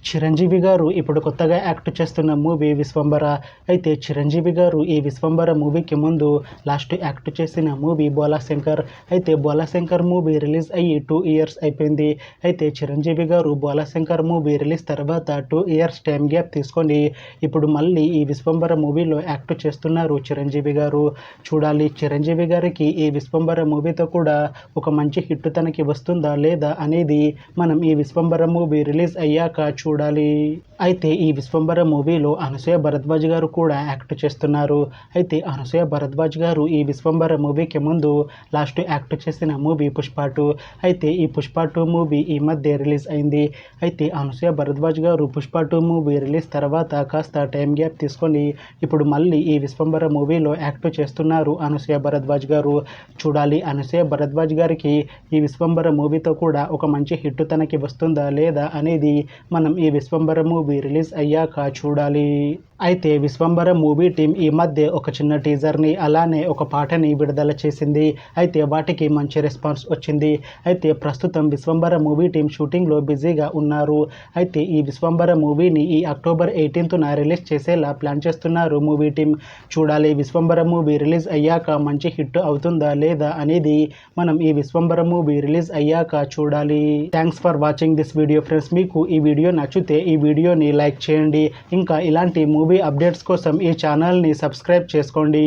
చిరంజీవి గారు ఇప్పుడు కొత్తగా యాక్ట్ చేస్తున్న మూవీ విశ్వంబర. అయితే చిరంజీవి గారు ఈ విశ్వంబర మూవీకి ముందు లాస్ట్ యాక్ట్ చేసిన మూవీ బోలాశంకర్. అయితే బోలాశంకర్ మూవీ రిలీజ్ అయ్యి 2 ఇయర్స్ అయిపోయింది. అయితే చిరంజీవి గారు బోలాశంకర్ మూవీ రిలీజ్ తర్వాత 2 ఇయర్స్ టైం గ్యాప్ తీసుకొని ఇప్పుడు మళ్ళీ ఈ విశ్వంబర మూవీలో యాక్ట్ చేస్తున్నారు చిరంజీవి గారు. చూడాలి చిరంజీవి గారికి ఈ విశ్వంబర మూవీతో కూడా ఒక మంచి హిట్ తనకి వస్తుందా లేదా అనేది మనం ఈ విశ్వంబర మూవీ రిలీజ్ అయ్యాక చూడాలి. అయితే ఈ విశ్వంబర మూవీలో అనసూయ భరద్వాజ్ గారు కూడా యాక్ట్ చేస్తున్నారు. అయితే అనసూయ భరద్వాజ్ గారు ఈ విశ్వంబర మూవీకి ముందు లాస్ట్ యాక్ట్ చేసిన మూవీ పుష్ప 2. అయితే ఈ పుష్ప 2 మూవీ ఈ మధ్య రిలీజ్ అయింది. అయితే అనసూయ భరద్వాజ్ గారు పుష్ప 2 మూవీ రిలీజ్ తర్వాత కాస్త టైం గ్యాప్ తీసుకొని ఇప్పుడు మళ్ళీ ఈ విశ్వంబర మూవీలో యాక్ట్ చేస్తున్నారు అనసూయ భరద్వాజ్ గారు. చూడాలి అనసూయ భరద్వాజ్ గారికి ఈ విశ్వంబర మూవీతో కూడా ఒక మంచి హిట్ తనకి వస్తుందా లేదా అనేది మనం ఈ విశ్వంబర మూవీ రిలీజ్ అయ్యాక చూడాలి. అయితే విశ్వంబర మూవీ టీం ఈ మధ్య ఒక చిన్న టీజర్ని అలానే ఒక పాటని విడుదల చేసింది. అయితే వాటికి మంచి రెస్పాన్స్ వచ్చింది. అయితే ప్రస్తుతం విశ్వంబర మూవీ టీం షూటింగ్లో బిజీగా ఉన్నారు. అయితే ఈ విశ్వంబర మూవీని ఈ అక్టోబర్ 18న రిలీజ్ చేసేలా ప్లాన్ చేస్తున్నారు మూవీ టీం. చూడాలి విశ్వంబర మూవీ రిలీజ్ అయ్యాక మంచి హిట్ అవుతుందా లేదా అనేది మనం ఈ విశ్వంబర మూవీ రిలీజ్ అయ్యాక చూడాలి. Thanks for watching this video friends. మీకు ఈ వీడియో నచ్చితే ఈ వీడియోని లైక్ చేయండి. ఇంకా ఇలాంటి మూవీ అప్డేట్స్ కోసం ఈ ఛానల్ని సబ్స్క్రైబ్ చేసుకోండి.